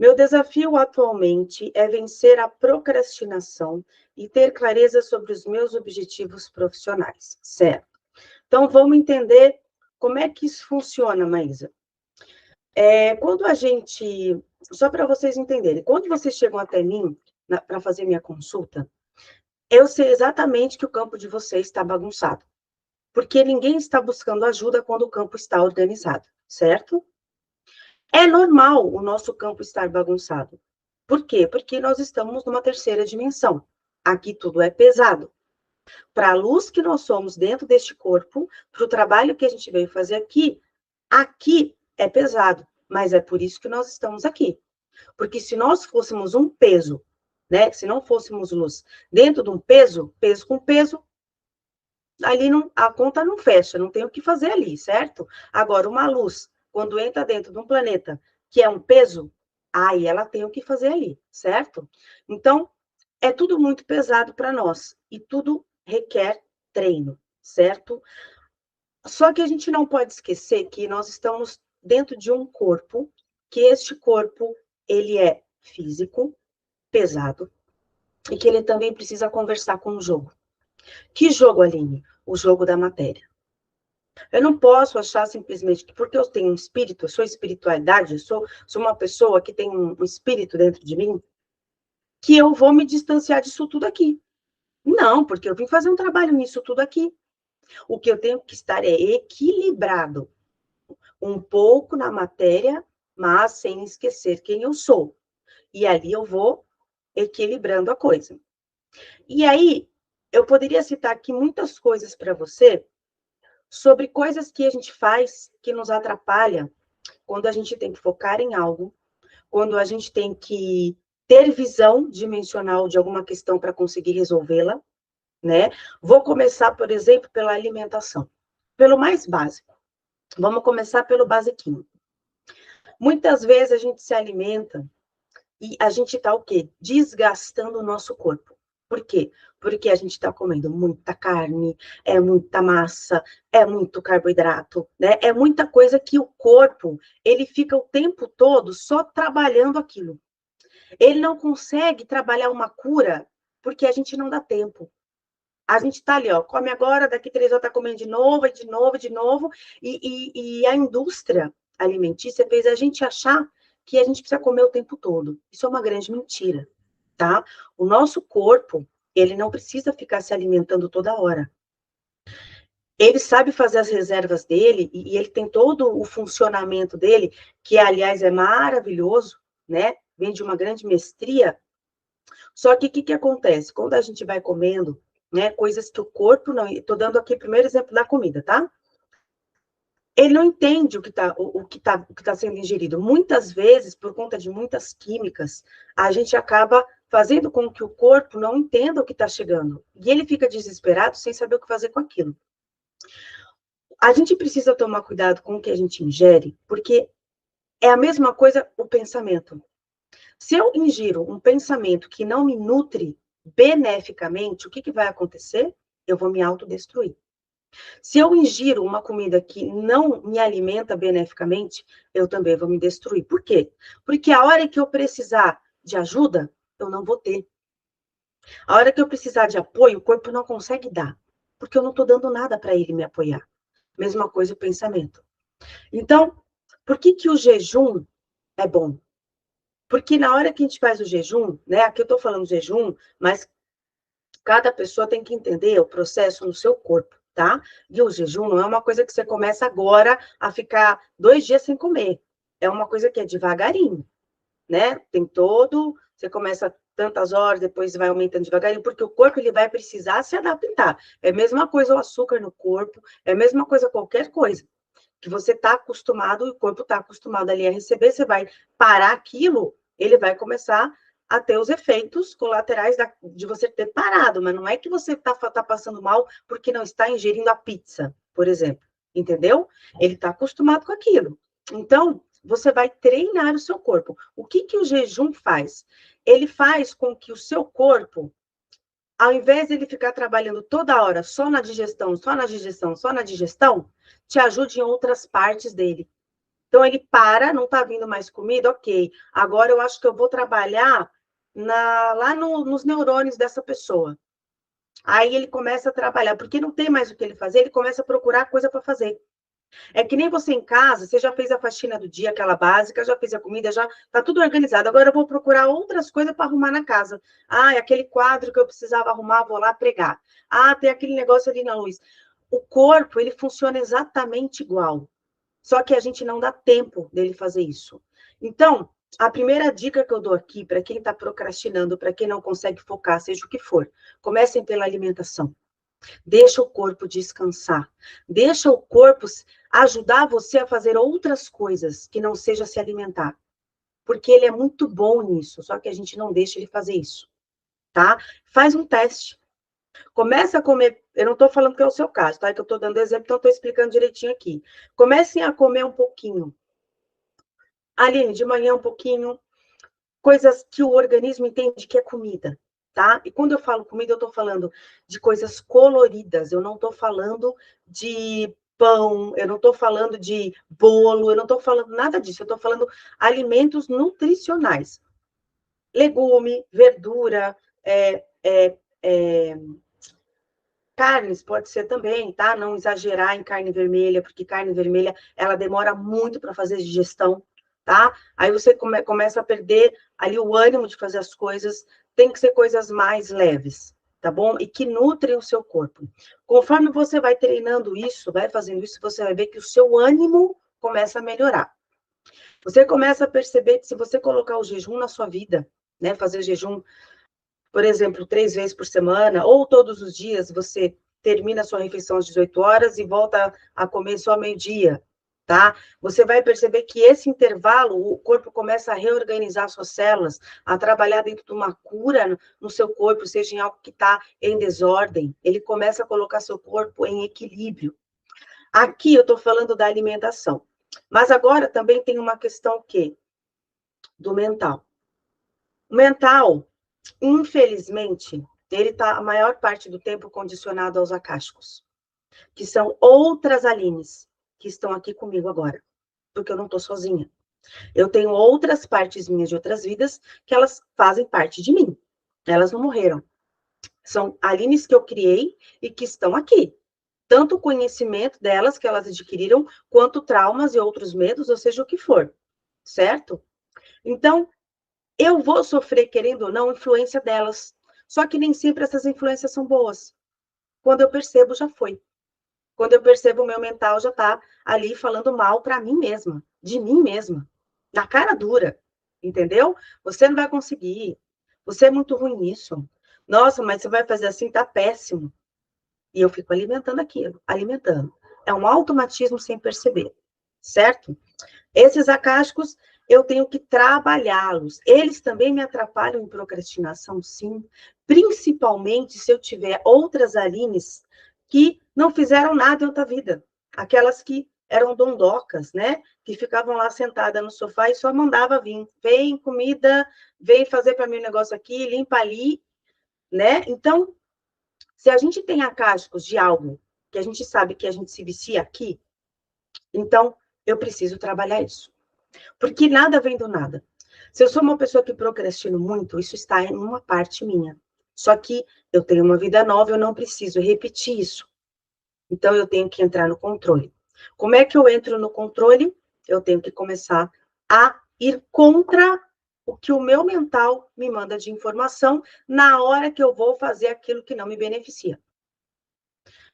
Meu desafio atualmente é vencer a procrastinação e ter clareza sobre os meus objetivos profissionais, certo? Então, vamos entender como é que isso funciona, Maísa. Quando a gente, só para vocês entenderem, quando vocês chegam até mim para fazer minha consulta, eu sei exatamente que o campo de vocês está bagunçado, porque ninguém está buscando ajuda quando o campo está organizado, certo? É normal o nosso campo estar bagunçado. Por quê? Porque nós estamos numa terceira dimensão. Aqui tudo é pesado. Para a luz que nós somos dentro deste corpo, para o trabalho que a gente veio fazer aqui, aqui é pesado. Mas é por isso que nós estamos aqui. Porque se nós fôssemos um peso, né? Se não fôssemos luz dentro de um peso, peso com peso, ali não, a conta não fecha, não tem o que fazer ali, certo? Agora, uma luz, quando entra dentro de um planeta que é um peso, aí ela tem o que fazer ali, certo? Então, é tudo muito pesado para nós e tudo requer treino, certo? Só que a gente não pode esquecer que nós estamos dentro de um corpo, que este corpo, ele é físico, pesado, e que ele também precisa conversar com o jogo. Que jogo, Aline? O jogo da matéria. Eu não posso achar simplesmente que porque eu tenho um espírito, eu sou espiritualidade, eu sou uma pessoa que tem um espírito dentro de mim, que eu vou me distanciar disso tudo aqui. Não, porque eu vim fazer um trabalho nisso tudo aqui. O que eu tenho que estar é equilibrado, um pouco na matéria, mas sem esquecer quem eu sou. E ali eu vou equilibrando a coisa. E aí, eu poderia citar aqui muitas coisas para você sobre coisas que a gente faz que nos atrapalha quando a gente tem que focar em algo, quando a gente tem que ter visão dimensional de alguma questão para conseguir resolvê-la, né? Vou começar, por exemplo, pela alimentação, pelo mais básico. Vamos começar pelo basiquinho. Muitas vezes a gente se alimenta e a gente está o quê? Desgastando o nosso corpo. Por quê? Porque a gente está comendo muita carne, é muita massa, é muito carboidrato, né? É muita coisa que o corpo, ele fica o tempo todo só trabalhando aquilo. Ele não consegue trabalhar uma cura porque a gente não dá tempo. A gente está ali, ó, come agora, daqui 3 horas está comendo de novo, e de novo, e de novo, e a indústria alimentícia fez a gente achar que a gente precisa comer o tempo todo. Isso é uma grande mentira, tá? O nosso corpo, ele não precisa ficar se alimentando toda hora. Ele sabe fazer as reservas dele, e ele tem todo o funcionamento dele, que, aliás, é maravilhoso, né? Vem de uma grande mestria. Só que o que acontece? Quando a gente vai comendo, né, coisas que o corpo não... Estou dando aqui o primeiro exemplo da comida, tá? Ele não entende o que tá sendo ingerido. Muitas vezes, por conta de muitas químicas, a gente acaba fazendo com que o corpo não entenda o que está chegando. E ele fica desesperado sem saber o que fazer com aquilo. A gente precisa tomar cuidado com o que a gente ingere, porque é a mesma coisa o pensamento. Se eu ingiro um pensamento que não me nutre beneficamente, o que vai acontecer? Eu vou me autodestruir. Se eu ingiro uma comida que não me alimenta beneficamente, eu também vou me destruir. Por quê? Porque a hora que eu precisar de ajuda, eu não vou ter. A hora que eu precisar de apoio, o corpo não consegue dar, porque eu não estou dando nada para ele me apoiar. Mesma coisa o pensamento. Então, por que o jejum é bom? Porque na hora que a gente faz o jejum, né? Aqui eu estou falando jejum, mas cada pessoa tem que entender o processo no seu corpo, tá? E o jejum não é uma coisa que você começa agora a ficar 2 dias sem comer. É uma coisa que é devagarinho, né? Tem todo... Você começa tantas horas, depois vai aumentando devagarinho, porque o corpo ele vai precisar se adaptar. É a mesma coisa o açúcar no corpo, é a mesma coisa qualquer coisa. Que você está acostumado, o corpo está acostumado ali a receber, você vai parar aquilo, ele vai começar a ter os efeitos colaterais de você ter parado, mas não é que você está passando mal porque não está ingerindo a pizza, por exemplo, entendeu? Ele está acostumado com aquilo. Então, você vai treinar o seu corpo. O que o jejum faz? Ele faz com que o seu corpo, ao invés de ele ficar trabalhando toda hora só na digestão, só na digestão, só na digestão, te ajude em outras partes dele. Então, ele para, não está vindo mais comida, ok. Agora eu acho que eu vou trabalhar lá nos neurônios dessa pessoa. Aí ele começa a trabalhar, porque não tem mais o que ele fazer, ele começa a procurar coisa para fazer. É que nem você em casa, você já fez a faxina do dia, aquela básica, já fez a comida, já tá tudo organizado. Agora eu vou procurar outras coisas para arrumar na casa. Ah, é aquele quadro que eu precisava arrumar, vou lá pregar. Ah, tem aquele negócio ali na luz. O corpo, ele funciona exatamente igual. Só que a gente não dá tempo dele fazer isso. Então, a primeira dica que eu dou aqui para quem está procrastinando, para quem não consegue focar, seja o que for, comecem pela alimentação. Deixa o corpo descansar. Deixa o corpo ajudar você a fazer outras coisas que não seja se alimentar. Porque ele é muito bom nisso, só que a gente não deixa ele fazer isso, tá? Faz um teste. Começa a comer, eu não estou falando que é o seu caso, tá? É que eu estou dando exemplo, então estou explicando direitinho aqui. Comecem a comer um pouquinho. Aline, de manhã um pouquinho, coisas que o organismo entende que é comida, tá? E quando eu falo comida, eu estou falando de coisas coloridas, eu não estou falando de pão, eu não estou falando de bolo, eu não estou falando nada disso, eu estou falando alimentos nutricionais. Legume, verdura, carnes pode ser também, tá? Não exagerar em carne vermelha, porque carne vermelha, ela demora muito para fazer digestão, tá? Aí você começa a perder ali o ânimo de fazer as coisas, tem que ser coisas mais leves, tá bom? E que nutrem o seu corpo. Conforme você vai treinando isso, vai fazendo isso, você vai ver que o seu ânimo começa a melhorar. Você começa a perceber que se você colocar o jejum na sua vida, né, fazer jejum, por exemplo, 3 vezes por semana, ou todos os dias, você termina a sua refeição às 18 horas e volta a comer só meio-dia, tá? Você vai perceber que esse intervalo, o corpo começa a reorganizar suas células, a trabalhar dentro de uma cura no seu corpo, seja em algo que está em desordem, ele começa a colocar seu corpo em equilíbrio. Aqui eu estou falando da alimentação, mas agora também tem uma questão o quê? Do mental. O mental, infelizmente, ele está a maior parte do tempo condicionado aos acásticos, que são outras Alines que estão aqui comigo agora, porque eu não estou sozinha. Eu tenho outras partes minhas de outras vidas que elas fazem parte de mim. Elas não morreram. São Alines que eu criei e que estão aqui. Tanto o conhecimento delas que elas adquiriram, quanto traumas e outros medos, ou seja, o que for. Certo? Então, eu vou sofrer, querendo ou não, influência delas. Só que nem sempre essas influências são boas. Quando eu percebo, já foi. Quando eu percebo, o meu mental já está ali falando mal para mim mesma, de mim mesma, na cara dura, entendeu? Você não vai conseguir, você é muito ruim nisso. Nossa, mas você vai fazer assim, tá péssimo. E eu fico alimentando aquilo, alimentando. É um automatismo sem perceber, certo? Esses acásticos, eu tenho que trabalhá-los. Eles também me atrapalham em procrastinação, sim. Principalmente se eu tiver outras Alines que não fizeram nada em outra vida. Aquelas que eram dondocas, né? Que ficavam lá sentada no sofá e só mandava vir. Vem comida, vem fazer para mim um negócio aqui, limpa ali, né? Então, se a gente tem acásticos de algo que a gente sabe que a gente se vicia aqui, então eu preciso trabalhar isso. Porque nada vem do nada. Se eu sou uma pessoa que procrastino muito, isso está em uma parte minha. Só que eu tenho uma vida nova, eu não preciso repetir isso. Então, eu tenho que entrar no controle. Como é que eu entro no controle? Eu tenho que começar a ir contra o que o meu mental me manda de informação na hora que eu vou fazer aquilo que não me beneficia.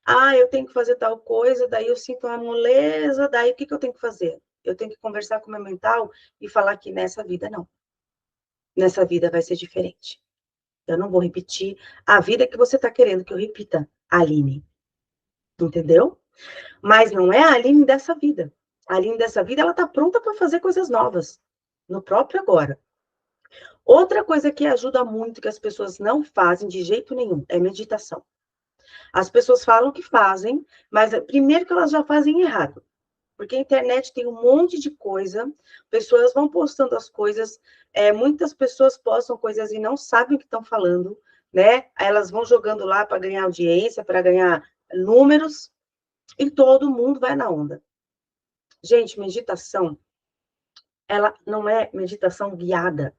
Ah, eu tenho que fazer tal coisa, daí eu sinto uma moleza, daí o que eu tenho que fazer? Eu tenho que conversar com o meu mental e falar que nessa vida não. Nessa vida vai ser diferente. Eu não vou repetir a vida que você está querendo que eu repita, Aline. Entendeu? Mas não é a Aline dessa vida. A Aline dessa vida, ela está pronta para fazer coisas novas. No próprio agora. Outra coisa que ajuda muito, que as pessoas não fazem de jeito nenhum, é meditação. As pessoas falam que fazem, mas primeiro que elas já fazem errado. Porque a internet tem um monte de coisa, pessoas vão postando as coisas, muitas pessoas postam coisas e não sabem o que estão falando, né? Elas vão jogando lá para ganhar audiência, para ganhar números, e todo mundo vai na onda. Gente, meditação ela não é meditação guiada.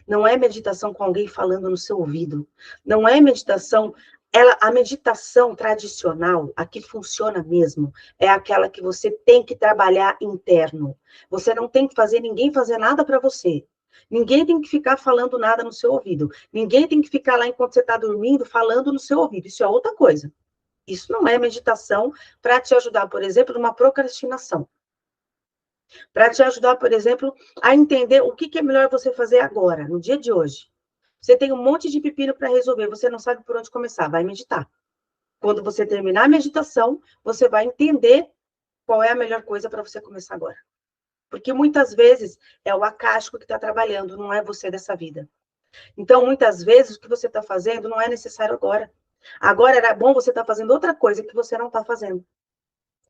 Não é meditação com alguém falando no seu ouvido. Não é meditação. A meditação tradicional, a que funciona mesmo, é aquela que você tem que trabalhar interno. Você não tem que fazer ninguém fazer nada para você. Ninguém tem que ficar falando nada no seu ouvido. Ninguém tem que ficar lá enquanto você está dormindo falando no seu ouvido. Isso é outra coisa. Isso não é meditação para te ajudar, por exemplo, numa procrastinação. Para te ajudar, por exemplo, a entender o que é melhor você fazer agora, no dia de hoje. Você tem um monte de pepino para resolver, você não sabe por onde começar, vai meditar. Quando você terminar a meditação, você vai entender qual é a melhor coisa para você começar agora. Porque muitas vezes é o acástico que está trabalhando, não é você dessa vida. Então, muitas vezes, o que você está fazendo não é necessário agora. Agora era bom você estar fazendo outra coisa que você não está fazendo.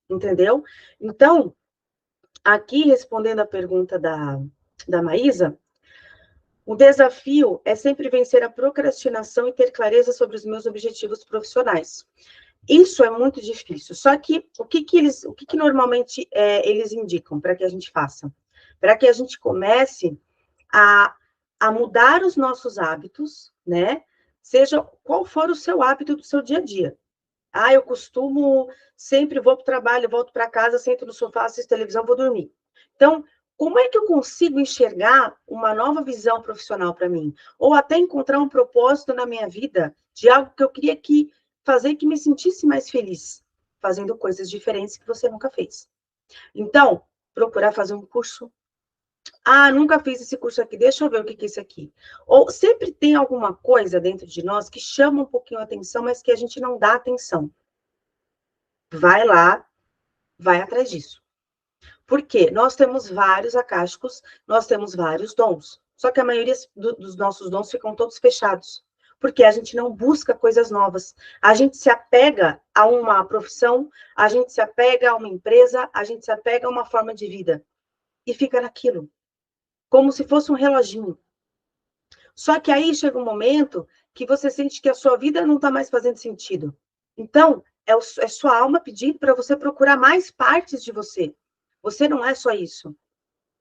Entendeu? Então, aqui, respondendo a pergunta da Maísa, o desafio é sempre vencer a procrastinação e ter clareza sobre os meus objetivos profissionais. Isso é muito difícil. Só que o que normalmente eles indicam para que a gente faça? Para que a gente comece a mudar os nossos hábitos, né? Seja qual for o seu hábito do seu dia a dia. Ah, eu costumo sempre vou para o trabalho, volto para casa, sento no sofá, assisto televisão, vou dormir. Então, como é que eu consigo enxergar uma nova visão profissional para mim? Ou até encontrar um propósito na minha vida de algo que eu queria fazer que me sentisse mais feliz, fazendo coisas diferentes que você nunca fez. Então, procurar fazer um curso. Ah, nunca fiz esse curso aqui, deixa eu ver o que é isso aqui. Ou sempre tem alguma coisa dentro de nós que chama um pouquinho a atenção, mas que a gente não dá atenção. Vai lá, vai atrás disso. Por quê? Nós temos vários acásticos, nós temos vários dons. Só que a maioria dos nossos dons ficam todos fechados. Porque a gente não busca coisas novas. A gente se apega a uma profissão, a gente se apega a uma empresa, a gente se apega a uma forma de vida. E fica naquilo. Como se fosse um reloginho. Só que aí chega um momento que você sente que a sua vida não está mais fazendo sentido. Então, é sua alma pedindo para você procurar mais partes de você. Você não é só isso.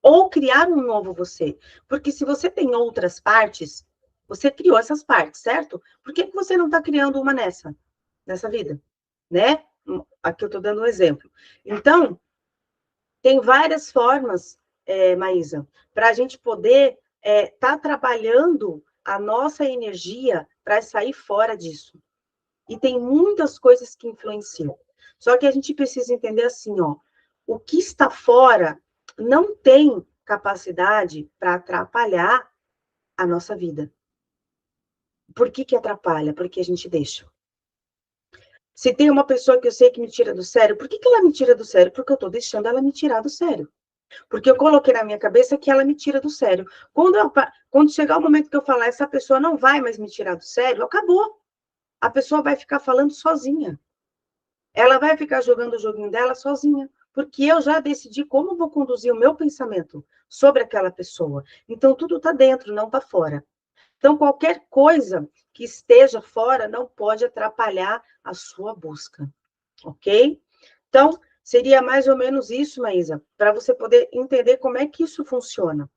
Ou criar um novo você. Porque se você tem outras partes, você criou essas partes, certo? Por que você não está criando uma nessa vida? Né? Aqui eu estou dando um exemplo. Então, tem várias formas, Maísa, para a gente poder estar trabalhando a nossa energia para sair fora disso. E tem muitas coisas que influenciam. Só que a gente precisa entender assim, ó, o que está fora não tem capacidade para atrapalhar a nossa vida. Por que atrapalha? Porque a gente deixa. Se tem uma pessoa que eu sei que me tira do sério, por que ela me tira do sério? Porque eu estou deixando ela me tirar do sério. Porque eu coloquei na minha cabeça que ela me tira do sério. Quando chegar o momento que eu falar, essa pessoa não vai mais me tirar do sério, acabou. A pessoa vai ficar falando sozinha. Ela vai ficar jogando o joguinho dela sozinha. Porque eu já decidi como vou conduzir o meu pensamento sobre aquela pessoa. Então, tudo está dentro, não está fora. Então, qualquer coisa que esteja fora não pode atrapalhar a sua busca. Ok? Então, seria mais ou menos isso, Maísa, para você poder entender como é que isso funciona.